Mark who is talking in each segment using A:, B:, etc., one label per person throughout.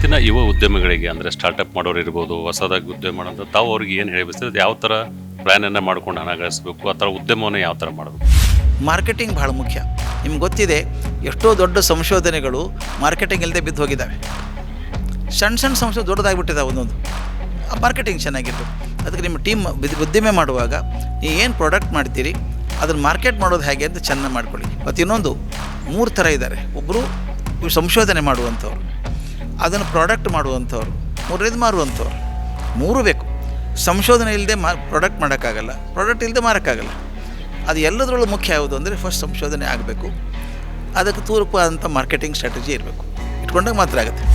A: ಇವತ್ತಿನ ಯುವ ಉದ್ಯಮಿಗಳಿಗೆ ಅಂದರೆ ಸ್ಟಾರ್ಟಪ್ ಮಾಡೋರು ಇರ್ಬೋದು, ಹೊಸದಾಗಿ ಉದ್ಯಮ ಮಾಡೋದು, ತಾವು ಅವ್ರಿಗೆ ಏನು ಹೇಳಿ ಬಯಸ್ತೀರಿ? ಯಾವ ಥರ ಪ್ಲ್ಯಾನನ್ನು ಮಾಡ್ಕೊಂಡು ಹಣ ಗಳಿಸ್ಬೇಕು, ಆ ಥರ ಉದ್ಯಮವನ್ನು ಯಾವ ಥರ ಮಾಡಬೇಕು?
B: ಮಾರ್ಕೆಟಿಂಗ್ ಭಾಳ ಮುಖ್ಯ. ನಿಮ್ಗೆ ಗೊತ್ತಿದೆ, ಎಷ್ಟೋ ದೊಡ್ಡ ಸಂಶೋಧನೆಗಳು ಮಾರ್ಕೆಟಿಂಗ್ ಇಲ್ಲದೆ ಬಿದ್ದು ಹೋಗಿದ್ದಾವೆ. ಸಣ್ಣ ಸಣ್ಣ ಸಂಶೋಧನೆ ದೊಡ್ಡದಾಗಿಬಿಟ್ಟಿದ್ದಾವೆ ಒಂದೊಂದು. ಆ ಮಾರ್ಕೆಟಿಂಗ್ ಚೆನ್ನಾಗಿರ್ಬೇಕು. ಅದಕ್ಕೆ ನಿಮ್ಮ ಟೀಮ್ ಉದ್ದಿಮೆ ಮಾಡುವಾಗ ನೀವು ಏನು ಪ್ರಾಡಕ್ಟ್ ಮಾಡ್ತೀರಿ ಅದನ್ನು ಮಾರ್ಕೆಟ್ ಮಾಡೋದು ಹೇಗೆ ಅಂತ ಚೆನ್ನಾಗಿ ಮಾಡ್ಕೊಳ್ಳಿ. ಮತ್ತು ಇನ್ನೊಂದು 3 ಥರ ಇದ್ದಾರೆ. ಒಬ್ಬರು ಸಂಶೋಧನೆ ಮಾಡುವಂಥವ್ರು, ಅದನ್ನು ಪ್ರಾಡಕ್ಟ್ ಮಾಡುವಂಥವ್ರು, ಮೂರನೇದು ಮಾರುವಂಥವ್ರು. 3 ಬೇಕು. ಸಂಶೋಧನೆ ಇಲ್ಲದೆ ಪ್ರಾಡಕ್ಟ್ ಮಾಡೋಕ್ಕಾಗಲ್ಲ, ಪ್ರಾಡಕ್ಟ್ ಇಲ್ಲದೆ ಮಾರೋಕ್ಕಾಗಲ್ಲ. ಅದು ಎಲ್ಲದರಲ್ಲೂ ಮುಖ್ಯ ಯಾವುದು ಅಂದರೆ ಫಸ್ಟ್ ಸಂಶೋಧನೆ ಆಗಬೇಕು, ಅದಕ್ಕೆ ಪೂರಕವಾದಂಥ ಮಾರ್ಕೆಟಿಂಗ್ ಸ್ಟ್ರಾಟಜಿ ಇರಬೇಕು. ಇಟ್ಕೊಂಡಾಗ ಮಾತ್ರ ಆಗುತ್ತೆ.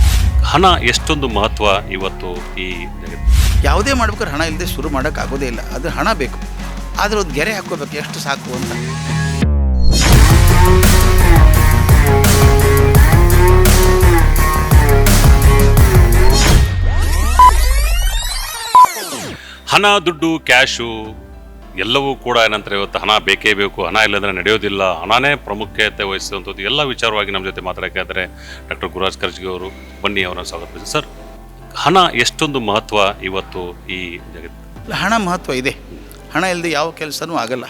A: ಹಣ ಎಷ್ಟೊಂದು ಮಹತ್ವ ಇವತ್ತು ಈ ಜಗತ್ತು.
B: ಯಾವುದೇ ಮಾಡ್ಬೇಕಾದ್ರೆ ಹಣ ಇಲ್ಲದೆ ಶುರು ಮಾಡೋಕ್ಕಾಗೋದೇ ಇಲ್ಲ. ಅದು ಹಣ ಬೇಕು, ಆದರೆ ಒಂದು ಗೆರೆ ಹಾಕ್ಕೋಬೇಕು, ಎಷ್ಟು ಸಾಕು ಅಂತ.
A: ಹಣ, ದುಡ್ಡು, ಕ್ಯಾಶು ಎಲ್ಲವೂ ಕೂಡ ಏನಂತಾರೆ, ಇವತ್ತು ಹಣ ಬೇಕೇ ಬೇಕು, ಹಣ ಇಲ್ಲಂದರೆ ನಡೆಯೋದಿಲ್ಲ, ಹಣನೇ ಪ್ರಾಮುಖ್ಯತೆ ವಹಿಸುವಂಥದ್ದು ಎಲ್ಲ ವಿಚಾರವಾಗಿ ನಮ್ಮ ಜೊತೆ ಮಾತಾಡೋಕ್ಕೆ ಆದರೆ ಡಾಕ್ಟರ್ ಗುರುರಾಜ್ ಕರ್ಜ್ಗಿ ಅವರು. ಬನ್ನಿ ಅವರ ಸ್ವಾಗತ. ಸರ್, ಹಣ ಎಷ್ಟೊಂದು ಮಹತ್ವ ಇವತ್ತು ಈ ಜಗತ್ತು?
B: ಹಣ ಮಹತ್ವ ಇದೆ. ಹಣ ಇಲ್ಲದೆ ಯಾವ ಕೆಲಸನೂ ಆಗಲ್ಲ.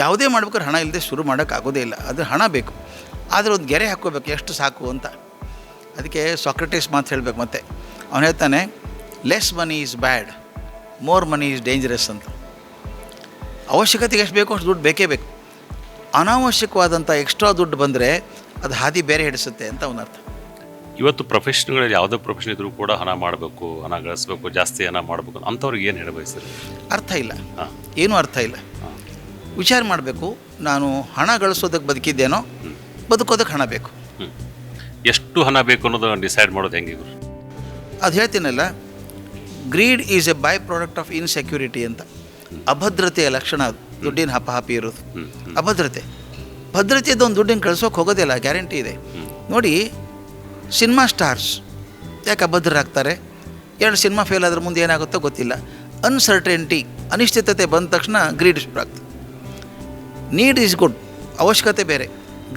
B: ಯಾವುದೇ ಮಾಡ್ಬೇಕಾದ್ರೆ ಹಣ ಇಲ್ಲದೆ ಶುರು ಮಾಡೋಕ್ಕಾಗೋದೇ ಇಲ್ಲ. ಅದು ಹಣ ಬೇಕು, ಆದರೆ ಒಂದು ಗೆರೆ ಹಾಕ್ಕೋಬೇಕು, ಎಷ್ಟು ಸಾಕು ಅಂತ. ಅದಕ್ಕೆ ಸಾಕ್ರೆಟಿಸ್ ಮಾತು ಹೇಳಬೇಕು. ಮತ್ತೆ ಅವನು ಹೇಳ್ತಾನೆ, less money is bad, more money is dangerous ಅಂತ. ಅವಶ್ಯಕತೆಗೆ ಎಷ್ಟು ಬೇಕೋ ಅಷ್ಟು ದುಡ್ಡು ಬೇಕೇ ಬೇಕು. ಅನಾವಶ್ಯಕವಾದಂಥ ಎಕ್ಸ್ಟ್ರಾ ದುಡ್ಡು ಬಂದರೆ ಅದು ಹಾದಿ ಬೇರೆ ಹಿಡಿಸುತ್ತೆ ಅಂತ ಅವನ ಅರ್ಥ.
A: ಇವತ್ತು ಪ್ರೊಫೆಷನ್ಗಳಲ್ಲಿ ಯಾವುದೇ ಪ್ರೊಫೆಷನ್ ಇದ್ರೂ ಕೂಡ ಹಣ ಮಾಡಬೇಕು, ಹಣ ಗಳಿಸ್ಬೇಕು, ಜಾಸ್ತಿ ಹಣ ಮಾಡಬೇಕು ಅಂಥವ್ರಿಗೆ ಏನು ಹೇಳ ಬಯಸ್ತೀರಿ?
B: ಅರ್ಥ ಇಲ್ಲ, ಏನೂ ಅರ್ಥ ಇಲ್ಲ. ವಿಚಾರ ಮಾಡಬೇಕು, ನಾನು ಹಣ ಗಳಿಸೋದಕ್ಕೆ ಬದುಕಿದ್ದೇನೋ, ಬದುಕೋದಕ್ಕೆ ಹಣ ಬೇಕು.
A: ಎಷ್ಟು ಹಣ ಬೇಕು ಅನ್ನೋದು ಡಿಸೈಡ್ ಮಾಡೋದು ಹೆಂಗೆ?
B: ಅದು ಹೇಳ್ತೀನಲ್ಲ, greed is a by product of insecurity ಅಂತ. ಅಭದ್ರತೆಯ ಲಕ್ಷಣ ಅದು, ದುಡ್ಡಿನ ಹಪಾಹಪಿ ಇರೋದು. ಅಭದ್ರತೆ, ಭದ್ರತೆಯದ್ದು ಒಂದು ದುಡ್ಡಿನ ಕಳ್ಸೋಕೆ ಹೋಗೋದಿಲ್ಲ, ಗ್ಯಾರಂಟಿ ಇದೆ. ನೋಡಿ, ಸಿನಿಮಾ ಸ್ಟಾರ್ಸ್ ಯಾಕೆ ಅಭದ್ರರಾಗ್ತಾರೆ? 2 ಸಿನಿಮಾ ಫೇಲ್ ಆದ್ರೆ ಮುಂದೆ ಏನಾಗುತ್ತೋ ಗೊತ್ತಿಲ್ಲ. ಅನ್ಸರ್ಟೆನಿಟಿ, ಅನಿಶ್ಚಿತತೆ ಬಂದ ತಕ್ಷಣ ಗ್ರೀಡ್ ಶುರು ಆಗ್ತದೆ. ನೀಡ್ ಈಸ್ ಗುಡ್, ಅವಶ್ಯಕತೆ ಬೇರೆ.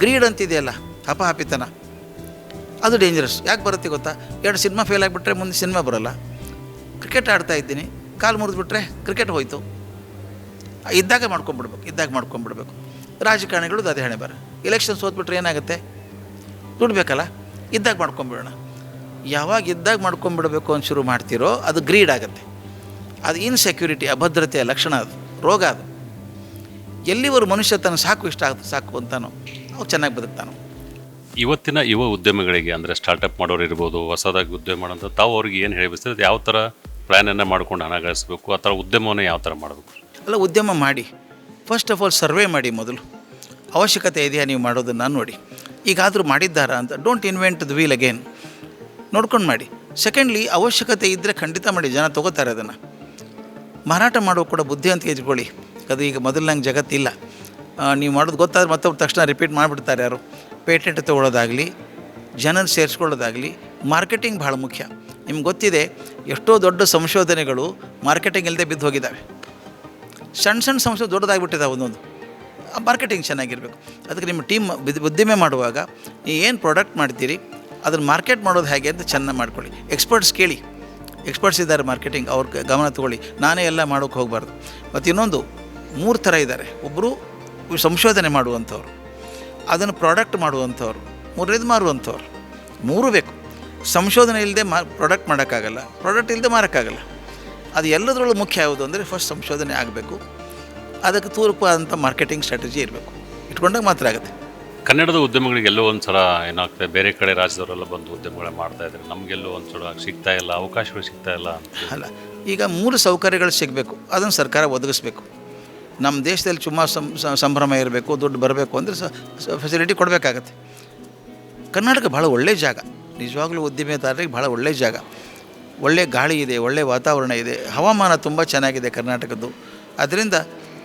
B: ಗ್ರೀಡ್ ಅಂತಿದೆಯಲ್ಲ, ಹಪಾಹಪಿತನ, ಅದು ಡೇಂಜರಸ್. ಯಾಕೆ ಬರುತ್ತೆ ಗೊತ್ತಾ? 2 ಸಿನಿಮಾ ಫೇಲ್ ಆಗಿಬಿಟ್ರೆ ಮುಂದೆ ಸಿನಿಮಾ ಬರೋಲ್ಲ. ಕ್ರಿಕೆಟ್ ಆಡ್ತಾ ಇದ್ದೀನಿ, ಕಾಲು ಮುರಿದ್ಬಿಟ್ರೆ ಕ್ರಿಕೆಟ್ ಹೋಯ್ತು. ಇದ್ದಾಗ ಮಾಡ್ಕೊಂಬಿಡ್ಬೇಕು. ರಾಜಕಾರಣಿಗಳದ್ದು ಅದೇ ಹಣೆ ಬರ. ಎಲೆಕ್ಷನ್ ಸೋತ್ಬಿಟ್ರೆ ಏನಾಗುತ್ತೆ? ದುಡ್ಡು ಬೇಕಲ್ಲ, ಇದ್ದಾಗ ಮಾಡ್ಕೊಂಬಿಡೋಣ. ಯಾವಾಗ ಇದ್ದಾಗ ಮಾಡ್ಕೊಂಬಿಡಬೇಕು ಅಂತ ಶುರು ಮಾಡ್ತಿರೋ ಅದು ಗ್ರೀಡ್ ಆಗುತ್ತೆ. ಅದು ಇನ್ಸೆಕ್ಯೂರಿಟಿ, ಅಭದ್ರತೆಯ ಲಕ್ಷಣ, ಅದು ರೋಗ. ಅದು ಎಲ್ಲಿವರು ಮನುಷ್ಯ ತನ್ನ ಸಾಕು ಅಂತಾನೋ ಅವು ಚೆನ್ನಾಗಿ ಬದುಕ್ತಾನೋ.
A: ಇವತ್ತಿನ ಯುವ ಉದ್ಯಮಿಗಳಿಗೆ ಅಂದರೆ ಸ್ಟಾರ್ಟಪ್ ಮಾಡೋರು ಇರ್ಬೋದು, ಹೊಸದಾಗಿ ಉದ್ಯಮ ಮಾಡೋದು, ತಾವು ಅವ್ರಿಗೆ ಏನು ಹೇಳಿ ಬಯಸ್ತೀರಿ? ಯಾವ ಥರ ಪ್ಲ್ಯಾನನ್ನು ಮಾಡ್ಕೊಂಡು ಹಣ ಗಳಿಸ್ಬೇಕು, ಆ ಥರ ಉದ್ಯಮವನ್ನು ಯಾವ ಥರ ಮಾಡಬೇಕು?
B: ಅಲ್ಲ, ಉದ್ಯಮ ಮಾಡಿ. ಫಸ್ಟ್ ಆಫ್ ಆಲ್ ಸರ್ವೆ ಮಾಡಿ. ಮೊದಲು ಅವಶ್ಯಕತೆ ಇದೆಯಾ ನೀವು ಮಾಡೋದನ್ನು ನೋಡಿ. ಈಗಾದರೂ ಮಾಡಿದ್ದಾರಾ ಅಂತ. Don't invent the wheel again, ನೋಡ್ಕೊಂಡು ಮಾಡಿ. ಸೆಕೆಂಡ್ಲಿ, ಅವಶ್ಯಕತೆ ಇದ್ದರೆ ಖಂಡಿತ ಮಾಡಿ, ಜನ ತೊಗೋತಾರೆ ಅದನ್ನು. ಮಾರಾಟ ಮಾಡೋ ಕೂಡ ಬುದ್ಧಿ ಅಂತ ಇಟ್ಕೊಳ್ಳಿ. ಅದು ಈಗ ಮೊದಲಿನಂಗೆ ಜಗತ್ತಿಲ್ಲ. ನೀವು ಮಾಡೋದು ಗೊತ್ತಾದ್ರೆ ಮತ್ತೊಬ್ಬರು ತಕ್ಷಣ ರಿಪೀಟ್ ಮಾಡಿಬಿಡ್ತಾರೆ ಯಾರು. ಪೇಟೆಂಟ್ ತೊಗೊಳ್ಳೋದಾಗಲಿ, ಜನನ ಸೇರಿಸ್ಕೊಳ್ಳೋದಾಗಲಿ, ಮಾರ್ಕೆಟಿಂಗ್ ಭಾಳ ಮುಖ್ಯ. ನಿಮ್ಗೆ ಗೊತ್ತಿದೆ, ಎಷ್ಟೋ ದೊಡ್ಡ ಸಂಶೋಧನೆಗಳು ಮಾರ್ಕೆಟಿಂಗ್ ಇಲ್ಲದೆ ಬಿದ್ದು ಹೋಗಿದ್ದಾವೆ. ಸಣ್ಣ ಸಣ್ಣ ಸಂಶೋಧನೆ ದೊಡ್ಡದಾಗಿಬಿಟ್ಟಿದ್ದಾವೆ ಒಂದೊಂದು. ಆ ಮಾರ್ಕೆಟಿಂಗ್ ಚೆನ್ನಾಗಿರಬೇಕು. ಅದಕ್ಕೆ ನಿಮ್ಮ ಟೀಮ್ ಉದ್ದಿಮೆ ಮಾಡುವಾಗ ನೀವು ಏನು ಪ್ರಾಡಕ್ಟ್ ಮಾಡ್ತೀರಿ ಅದನ್ನು ಮಾರ್ಕೆಟ್ ಮಾಡೋದು ಹೇಗೆ ಅಂತ ಚೆನ್ನಾಗಿ ಮಾಡ್ಕೊಳ್ಳಿ. ಎಕ್ಸ್ಪರ್ಟ್ಸ್ ಕೇಳಿ, ಎಕ್ಸ್ಪರ್ಟ್ಸ್ ಇದ್ದಾರೆ ಮಾರ್ಕೆಟಿಂಗ್, ಅವ್ರ ಗಮನ ತೊಗೊಳ್ಳಿ. ನಾನೇ ಎಲ್ಲ ಮಾಡೋಕ್ಕೆ ಹೋಗಬಾರ್ದು. ಮತ್ತು ಇನ್ನೊಂದು 3 ಥರ ಇದ್ದಾರೆ. ಒಬ್ಬರು ಸಂಶೋಧನೆ ಮಾಡುವಂಥವ್ರು, ಅದನ್ನು ಪ್ರಾಡಕ್ಟ್ ಮಾಡುವಂಥವ್ರು, ಮೂರನೇದು ಮಾರುವಂಥವ್ರು. 3 ಬೇಕು. ಸಂಶೋಧನೆ ಇಲ್ಲದೆ ಪ್ರಾಡಕ್ಟ್ ಮಾಡೋಕ್ಕಾಗಲ್ಲ, ಪ್ರಾಡಕ್ಟ್ ಇಲ್ಲದೆ ಮಾರೋಕ್ಕಾಗಲ್ಲ. ಅದು ಎಲ್ಲದರಲ್ಲೂ ಮುಖ್ಯ ಯಾವುದು ಅಂದರೆ ಫಸ್ಟ್ ಸಂಶೋಧನೆ ಆಗಬೇಕು, ಅದಕ್ಕೆ ಪೂರಕವಾದಂಥ ಮಾರ್ಕೆಟಿಂಗ್ ಸ್ಟ್ರಾಟಜಿ ಇರಬೇಕು. ಇಟ್ಕೊಂಡಾಗ ಮಾತ್ರ ಆಗುತ್ತೆ.
A: ಕನ್ನಡದ ಉದ್ಯಮಗಳಿಗೆ ಎಲ್ಲೋ ಒಂದು ಸಲ ಏನಾಗ್ತದೆ, ಬೇರೆ ಕಡೆ ರಾಜ್ಯದವರೆಲ್ಲ ಬಂದು ಉದ್ಯಮಗಳು ಮಾಡ್ತಾಯಿದ್ದಾರೆ, ನಮಗೆಲ್ಲೋ ಒಂದು ಸಲ ಸಿಗ್ತಾ ಇಲ್ಲ, ಅವಕಾಶಗಳು ಸಿಗ್ತಾ ಇಲ್ಲ
B: ಅಲ್ಲ. ಈಗ 3 ಸೌಕರ್ಯಗಳು ಸಿಗಬೇಕು, ಅದನ್ನು ಸರ್ಕಾರ ಒದಗಿಸ್ಬೇಕು. ನಮ್ಮ ದೇಶದಲ್ಲಿ ಸಂಭ್ರಮ ಇರಬೇಕು, ದುಡ್ಡು ಬರಬೇಕು ಅಂದರೆ ಫೆಸಿಲಿಟಿ ಕೊಡಬೇಕಾಗತ್ತೆ. ಕರ್ನಾಟಕ ಭಾಳ ಒಳ್ಳೆಯ ಜಾಗ, ನಿಜವಾಗ್ಲೂ ಉದ್ದಿಮೆದಾರರಿಗೆ ಭಾಳ ಒಳ್ಳೆಯ ಜಾಗ. ಒಳ್ಳೆಯ ಗಾಳಿ ಇದೆ, ಒಳ್ಳೆಯ ವಾತಾವರಣ ಇದೆ, ಹವಾಮಾನ ತುಂಬ ಚೆನ್ನಾಗಿದೆ ಕರ್ನಾಟಕದ್ದು. ಅದರಿಂದ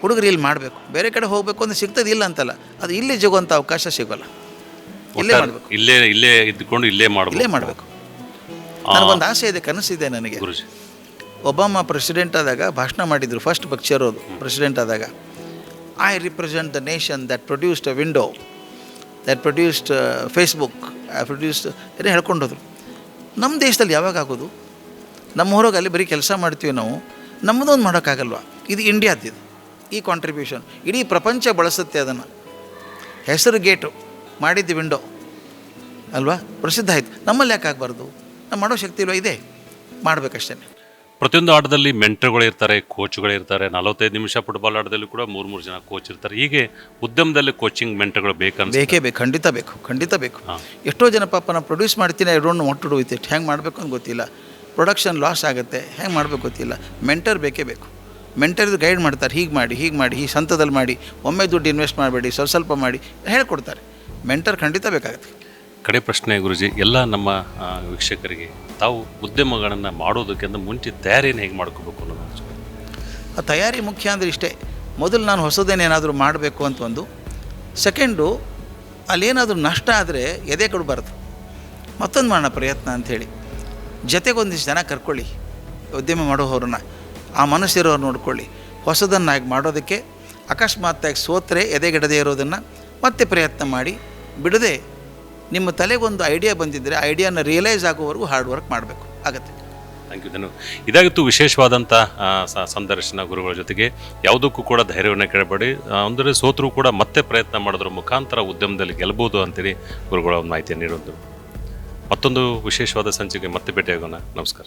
B: ಹುಡುಗರು ಇಲ್ಲಿ ಮಾಡಬೇಕು. ಬೇರೆ ಕಡೆ ಹೋಗಬೇಕು ಅಂದರೆ ಸಿಗ್ತದೆ, ಇಲ್ಲ ಅಂತಲ್ಲ. ಅದು ಇಲ್ಲಿ ಸಿಗುವಂಥ ಅವಕಾಶ ಸಿಗೋಲ್ಲ. ಇಲ್ಲೇ ಮಾಡಬೇಕು,
A: ಇಲ್ಲೇ ಇದ್ದುಕೊಂಡು ಇಲ್ಲೇ ಮಾಡಬೇಕು.
B: ನನಗೊಂದು ಆಸೆ ಇದೆ, ಕನಸಿದೆ ನನಗೆ.
A: ಗುರುಜಿ,
B: ಒಬಾಮ ಪ್ರೆಸಿಡೆಂಟ್ ಆದಾಗ ಭಾಷಣ ಮಾಡಿದರು, ಫಸ್ಟ್ ಪಕ್ಷರೋದು ಪ್ರೆಸಿಡೆಂಟ್ ಆದಾಗ. I represent the nation that produced a window, that produced Facebook, produced ಏನೇ ಹೇಳ್ಕೊಂಡೋದ್ರು. ನಮ್ಮ ದೇಶದಲ್ಲಿ ಯಾವಾಗ ಆಗೋದು? ನಮ್ಮ ಹೊರಗೆ ಅಲ್ಲಿ ಬರೀ ಕೆಲಸ ಮಾಡ್ತೀವಿ ನಾವು, ನಮ್ಮದೊಂದು ಮಾಡೋಕ್ಕಾಗಲ್ವ? ಇದು ಇಂಡಿಯಾದಿದು ಈ ಕಾಂಟ್ರಿಬ್ಯೂಷನ್. ಇಡೀ ಪ್ರಪಂಚ ಬಳಸುತ್ತೆ ಅದನ್ನು. ಹೆಸರು ಗೇಟು, ಮಾಡಿದ್ದು ವಿಂಡೋ ಅಲ್ವಾ, ಪ್ರಸಿದ್ಧ ಆಯಿತು. ನಮ್ಮಲ್ಲಿ ಯಾಕೆ ಆಗಬಾರ್ದು? ನಾವು ಮಾಡೋ ಶಕ್ತಿ ಇಲ್ವ? ಇದೆ, ಮಾಡಬೇಕಷ್ಟೇ.
A: ಪ್ರತಿಯೊಂದು ಆಟದಲ್ಲಿ ಮೆಂಟರ್ಗಳು ಇರ್ತಾರೆ, ಕೋಚ್ಗಳು ಇರ್ತಾರೆ. 45 ನಿಮಿಷ ಫುಟ್ಬಾಲ್ ಆಟದಲ್ಲಿ ಕೂಡ 3 ಜನ ಕೋಚ್ ಇರ್ತಾರೆ. ಹೀಗೆ ಉದ್ಯಮದಲ್ಲಿ ಕೋಚಿಂಗ್ ಮೆಂಟರ್ಗಳು
B: ಬೇಕೇ ಬೇಕು, ಖಂಡಿತ ಬೇಕು. ಎಷ್ಟೋ ಜನ ಪಾಪ ನಾನು ಪ್ರೊಡ್ಯೂಸ್ ಮಾಡ್ತೀನಿ, I don't know what to do with it, ಹೆಂಗೆ ಮಾಡಬೇಕು ಅಂತ ಗೊತ್ತಿಲ್ಲ, ಪ್ರೊಡಕ್ಷನ್ ಲಾಸ್ ಆಗುತ್ತೆ, ಹೆಂಗೆ ಮಾಡಬೇಕು ಗೊತ್ತಿಲ್ಲ. ಮೆಂಟರ್ ಬೇಕೇ ಬೇಕು. ಮೆಂಟರ್ ಗೈಡ್ ಮಾಡ್ತಾರೆ, ಹೀಗೆ ಮಾಡಿ ಈ ಹಂತದಲ್ಲಿ ಮಾಡಿ, ಒಮ್ಮೆ ದುಡ್ಡು ಇನ್ವೆಸ್ಟ್ ಮಾಡಬೇಡಿ, ಸ್ವಲ್ಪ ಮಾಡಿ ಹೇಳ್ಕೊಡ್ತಾರೆ. ಮೆಂಟರ್ ಖಂಡಿತ ಬೇಕಾಗುತ್ತೆ.
A: ಕಡೆ ಪ್ರಶ್ನೆ ಗುರುಜಿ, ಎಲ್ಲ ನಮ್ಮ ವೀಕ್ಷಕರಿಗೆ ತಾವು ಉದ್ಯಮಗಳನ್ನು ಮಾಡೋದಕ್ಕಿಂತ ಮುಂಚೆ ತಯಾರಿಯನ್ನು ಹೇಗೆ ಮಾಡ್ಕೋಬೇಕು ಅನ್ನೋದು?
B: ಆ ತಯಾರಿ ಮುಖ್ಯ ಅಂದರೆ ಇಷ್ಟೇ. ಮೊದಲು ನಾನು ಹೊಸದೇನೇನಾದರೂ ಮಾಡಬೇಕು ಅಂತ ಒಂದು. ಸೆಕೆಂಡು, ಅಲ್ಲೇನಾದರೂ ನಷ್ಟ ಆದರೆ ಎದೆ ಕೊಡಬಾರ್ದು, ಮತ್ತೊಂದು ಮಾಡೋಣ ಪ್ರಯತ್ನ ಅಂಥೇಳಿ. ಜೊತೆಗೊಂದಿಷ್ಟು ಜನ ಕರ್ಕೊಳ್ಳಿ, ಉದ್ಯಮ ಮಾಡೋವ್ರನ್ನ, ಆ ಮನಸ್ಸಿರೋರು ನೋಡ್ಕೊಳ್ಳಿ. ಹೊಸದನ್ನಾಗಿ ಮಾಡೋದಕ್ಕೆ ಅಕಸ್ಮಾತ್ತಾಗಿ ಸೋತ್ರೆ ಎದೆಗೆಡದೇ ಇರೋದನ್ನು ಮತ್ತೆ ಪ್ರಯತ್ನ ಮಾಡಿ, ಬಿಡದೆ ನಿಮ್ಮ ತಲೆಗೊಂದು ಐಡಿಯಾ ಬಂದಿದ್ದರೆ ಐಡಿಯಾನ ರಿಯಲೈಸ್ ಆಗೋವರೆಗೂ ಹಾರ್ಡ್ ವರ್ಕ್ ಮಾಡಬೇಕು, ಆಗುತ್ತೆ.
A: Thank you. ಇದಾಗಿತ್ತು ವಿಶೇಷವಾದಂಥ ಸಂದರ್ಶನ ಗುರುಗಳ ಜೊತೆಗೆ. ಯಾವುದಕ್ಕೂ ಕೂಡ ಧೈರ್ಯವನ್ನು ಕೇಳಬೇಡಿ, ಅಂದರೆ ಸೋತರೂ ಕೂಡ ಮತ್ತೆ ಪ್ರಯತ್ನ ಮಾಡೋದ್ರ ಮುಖಾಂತರ ಉದ್ಯಮದಲ್ಲಿ ಗೆಲ್ಬೋದು ಅಂತೇಳಿ ಗುರುಗಳ ಒಂದು ಮಾಹಿತಿಯನ್ನು ನೀಡೋದು. ಮತ್ತೊಂದು ವಿಶೇಷವಾದ ಸಂಚಿಕೆ ಮತ್ತೆ ಭೇಟಿಯಾಗೋಣ. ನಮಸ್ಕಾರ.